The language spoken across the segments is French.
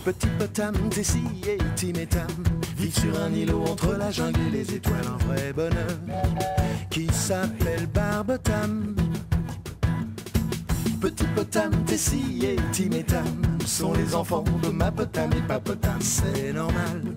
Petit potam, Tessie et Tim et Tam vivent sur un îlot entre la jungle et les étoiles. Un vrai bonheur qui s'appelle Barbotam. Petit potam, Tessie et Tim et Tam sont les enfants de ma potam et papotam. C'est normal,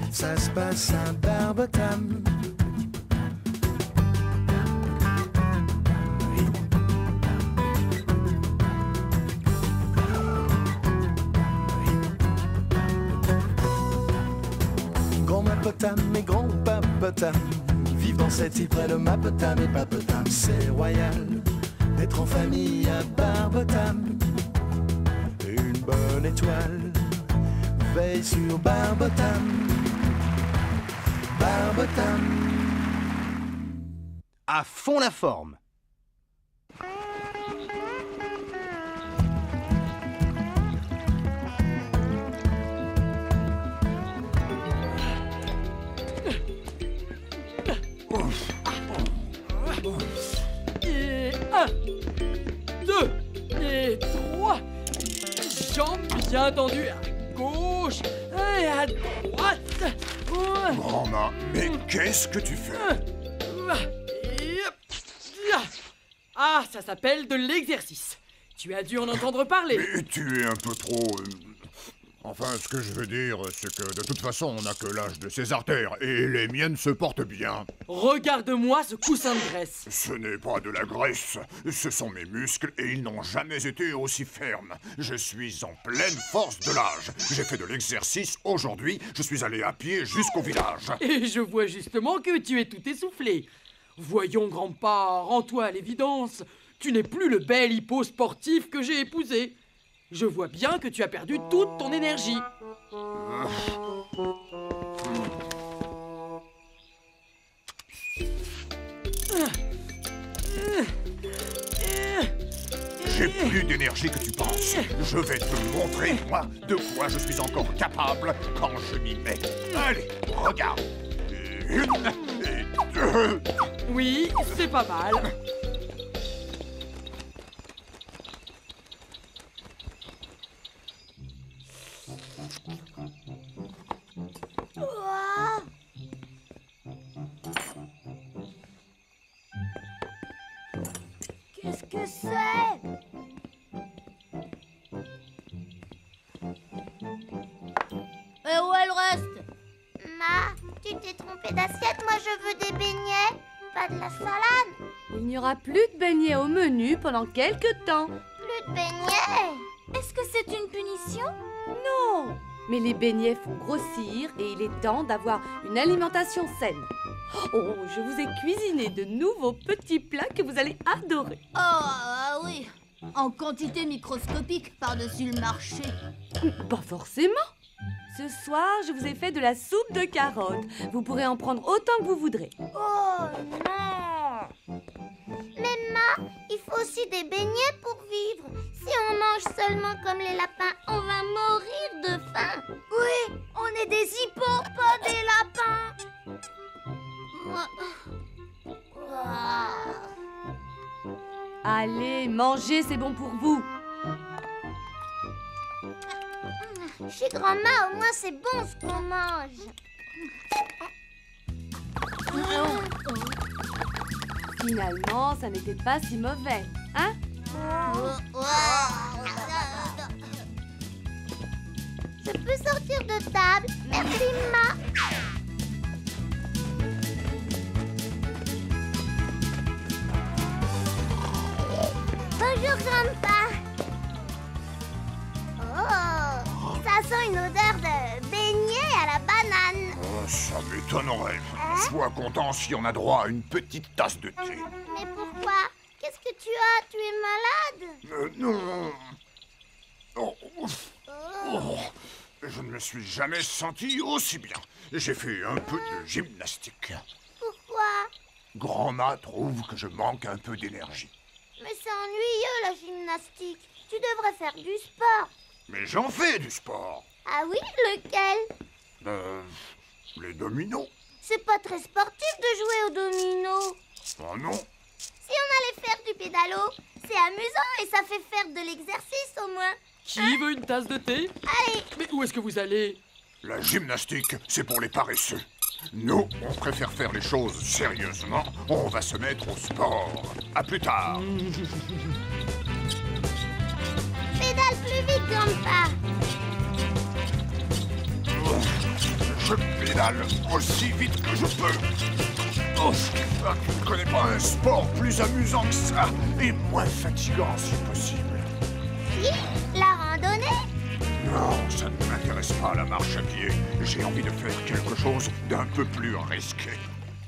ça se passe à Barbotam. Grand-mapotam et grand-papotam vivent dans cette île près de Mapotam et Papotam. C'est royal d'être en famille à Barbotam. Une bonne étoile veille sur Barbotam. Barbotam. À fond la forme. Et 1, 2 et 3. Jambes bien tendues à gauche et à droite. Grand-mât, mais qu'est-ce que tu fais? Ah, ça s'appelle de l'exercice. Tu as dû en entendre parler. Mais tu es un peu trop... Enfin, ce que je veux dire, c'est que de toute façon, on n'a que l'âge de ses artères, et les miennes se portent bien. Regarde-moi ce coussin de graisse. Ce n'est pas de la graisse, ce sont mes muscles, et ils n'ont jamais été aussi fermes. Je suis en pleine force de l'âge. J'ai fait de l'exercice aujourd'hui, je suis allé à pied jusqu'au village. Et je vois justement que tu es tout essoufflé. Voyons, grand-père, rends-toi à l'évidence. Tu n'es plus le bel hippo sportif que j'ai épousé. Je vois bien que tu as perdu toute ton énergie. J'ai plus d'énergie que tu penses. Je vais te montrer, moi, de quoi je suis encore capable quand je m'y mets. Allez, regarde. Une et deux. Oui, c'est pas mal. Qu'est-ce que c'est? Et où est le reste? Ma, tu t'es trompée d'assiette, moi je veux des beignets, pas de la salade. Il n'y aura plus de beignets au menu pendant quelques temps. Plus de beignets? Est-ce que c'est une punition? Non, mais les beignets font grossir et il est temps d'avoir une alimentation saine. Oh, je vous ai cuisiné de nouveaux petits plats que vous allez adorer. Oh, ah oui. En quantité microscopique par-dessus le marché. Pas forcément. Ce soir, je vous ai fait de la soupe de carottes. Vous pourrez en prendre autant que vous voudrez. Oh non! Mais Ma, il faut aussi des beignets pour vivre. Si on mange seulement comme les lapins, on va mourir de faim. Oui, on est des hippos, pas des lapins. Allez, mangez, c'est bon pour vous. Chez grand-mère, au moins c'est bon ce qu'on mange. Finalement, ça n'était pas si mauvais, hein? Je peux sortir de table? Merci, Ma. Bonjour, grandpa. Oh, ça sent une odeur de beignet à la banane. Oh, ça m'étonnerait. Sois content si on a droit à une petite tasse de thé. Mais pourquoi? Qu'est-ce que tu as? Tu es malade? Non. Oh. Oh. Je ne me suis jamais senti aussi bien. J'ai fait un peu de gymnastique. Pourquoi? Grand-mât trouve que je manque un peu d'énergie. Mais c'est ennuyeux la gymnastique. Tu devrais faire du sport. Mais j'en fais du sport. Ah oui? Lequel? Les dominos. C'est pas très sportif de jouer aux dominos. Oh non. Si on allait faire du pédalo, c'est amusant et ça fait faire de l'exercice au moins. Qui veut une tasse de thé? Allez. Mais où est-ce que vous allez? La gymnastique, c'est pour les paresseux. Nous, on préfère faire les choses sérieusement. On va se mettre au sport. À plus tard. Pédale plus vite, Grandpa. Je pédale aussi vite que je peux. Oh, tu ne connais pas un sport plus amusant que ça et moins fatigant si possible. Si, la randonnée. Non, ça ne m'intéresse pas la marche à pied. J'ai envie de faire quelque chose d'un peu plus risqué.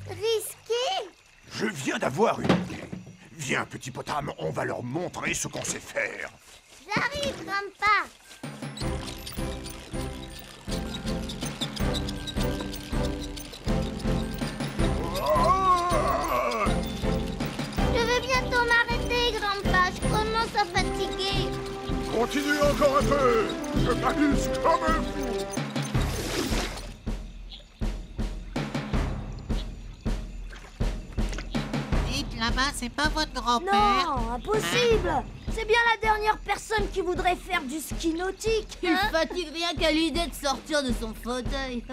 Risqué. Je viens d'avoir une idée. Viens, petit potam, on va leur montrer ce qu'on sait faire. J'arrive, Grandpa. Ah! Je vais bientôt m'arrêter, Grandpa. Je commence à fatiguer. Continue encore un peu. Je m'amuse comme un fou. Dites, là-bas, c'est pas votre grand-père? Non, impossible. C'est bien la dernière personne qui voudrait faire du ski nautique. Il fatigue rien qu'à l'idée de sortir de son fauteuil.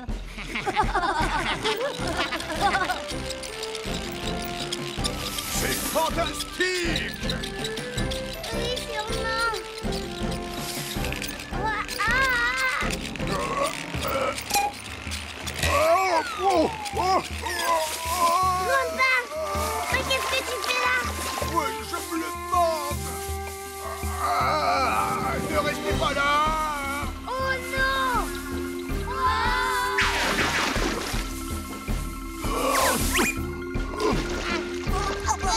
C'est fantastique. Oui, sûrement. Oh, oh, oh, oh, Grandpa, mais qu'est-ce que tu fais là? oui, je me le demande. Ah, ne restez pas là. Oh non!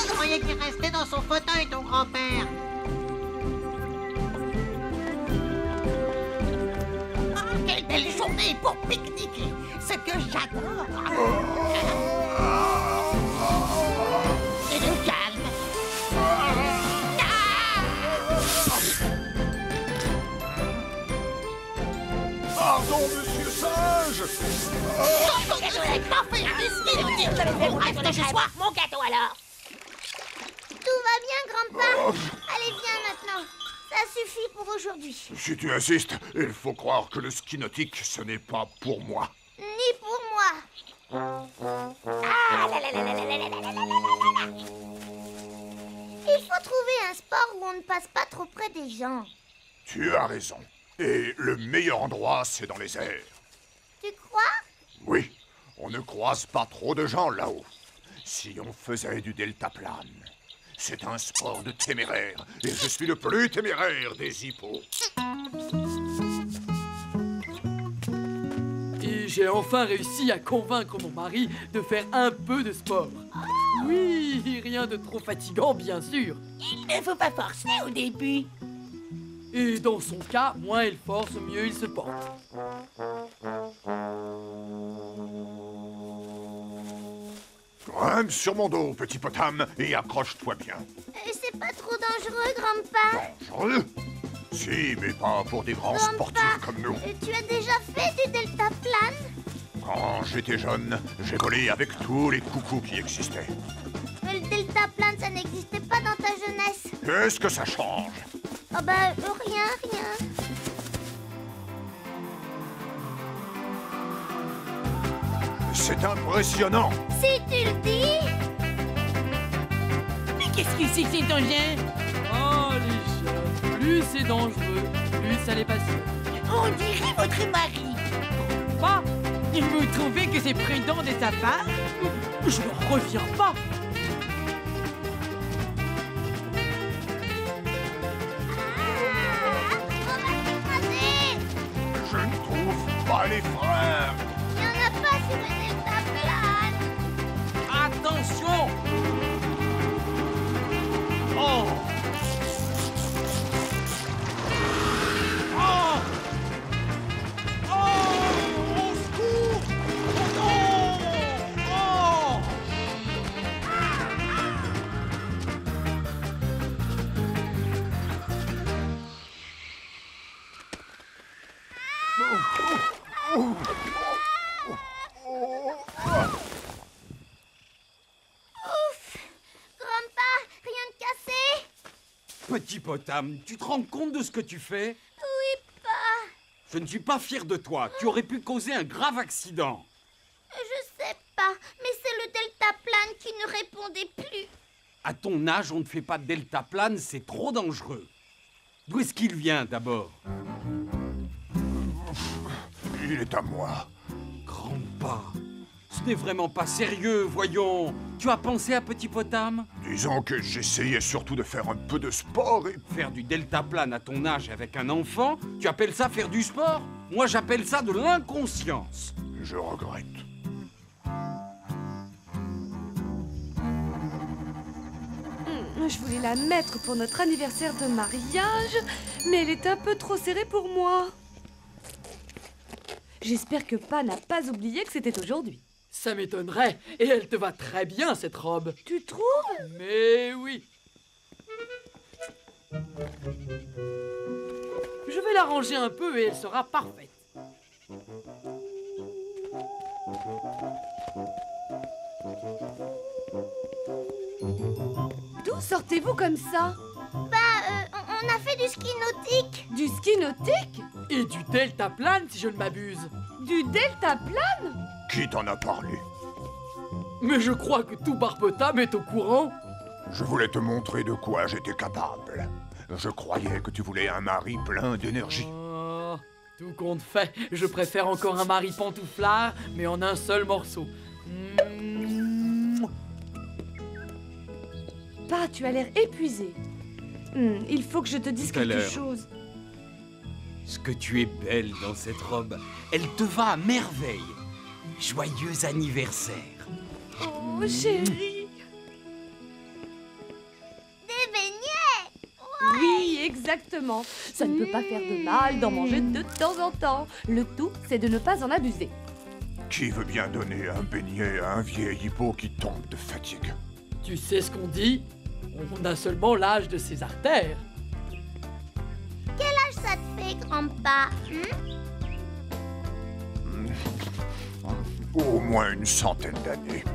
Je croyais qu'il restait dans son fauteuil, ton grand-père. Ah, quelle belle journée pour pique-niquer. Ce que j'adore. Et le calme. Pardon, monsieur Singe. Reste chez soi, mon gâteau alors. Tout va bien, Grandpa? Allez, viens maintenant. Ça suffit pour aujourd'hui. Si tu insistes, il faut croire que le ski nautique, ce n'est pas pour moi. Ni pour moi. Il faut trouver un sport où on ne passe pas trop près des gens. Tu as raison. Et le meilleur endroit, c'est dans les airs. Tu crois? Oui, on ne croise pas trop de gens là-haut. Si on faisait du deltaplane. C'est un sport de téméraire, et je suis le plus téméraire des hippos. Et j'ai enfin réussi à convaincre mon mari de faire un peu de sport. Oui, rien de trop fatigant, bien sûr. Il ne faut pas forcer au début. Et dans son cas, moins il force, mieux il se porte. Grimpe sur mon dos, petit potam, et accroche-toi bien. C'est pas trop dangereux, Grandpa? Dangereux? Si, mais pas pour des grands Grandpa, sportifs comme nous. Tu as déjà fait du deltaplane? Quand j'étais jeune, j'ai volé avec tous les coucous qui existaient. Mais le deltaplane, ça n'existait pas dans ta jeunesse. Qu'est-ce que ça change? Oh bah, rien. C'est impressionnant. Si tu le dis. Mais qu'est-ce que c'est que cet engin? Oh, les jeunes, plus c'est dangereux, plus ça les passionne. On dirait votre mari. Pas, Vous trouvez que c'est prudent de sa part? je ne reviens pas. Je ne trouve pas les freins. Il n'y en a pas sur le deltaplane. Attention. Oh. Oh. Oh. Au secours. Oh non. Oh. Grandpa, rien de cassé? Petit potam, tu te rends compte de ce que tu fais? Je ne suis pas fier de toi. Tu aurais pu causer un grave accident. Je sais pas, mais c'est le deltaplane qui ne répondait plus. À ton âge, on ne fait pas de deltaplane, c'est trop dangereux. D'où est-ce qu'il vient d'abord? Il est à moi. Grandpa, ce n'est vraiment pas sérieux, voyons. Tu as pensé à Petit Potam? Disons que j'essayais surtout de faire un peu de sport et... Faire du deltaplane à ton âge avec un enfant, tu appelles ça faire du sport? Moi, j'appelle ça de l'inconscience. Je regrette. Je voulais la mettre pour notre anniversaire de mariage, mais elle est un peu trop serrée pour moi. J'espère que Pa n'a pas oublié que c'était aujourd'hui. Ça m'étonnerait. Et elle te va très bien, cette robe. Tu trouves? Mais oui. Je vais la ranger un peu et elle sera parfaite. D'où sortez-vous comme ça? On a fait du ski nautique. Du ski nautique? Et du deltaplane, si je ne m'abuse. Du deltaplane? Qui t'en a parlé? Mais je crois que tout Barbotam est au courant. Je voulais te montrer de quoi j'étais capable. Je croyais que tu voulais un mari plein d'énergie. Oh, tout compte fait, je préfère encore un mari pantouflard, mais en un seul morceau. Pa, tu as l'air épuisé. Il faut que je te dise Tout à quelque l'heure. chose. Ce que tu es belle dans cette robe. Elle te va à merveille. Joyeux anniversaire. Oh, chérie. Des beignets. Oui, exactement. Ça ne peut pas faire de mal d'en manger de temps en temps. Le tout, c'est de ne pas en abuser. Qui veut bien donner un beignet à un vieil hippo qui tombe de fatigue? Tu sais ce qu'on dit? On a seulement l'âge de ses artères. Quel âge ça te fait, grand-pa? Au moins une centaine d'années.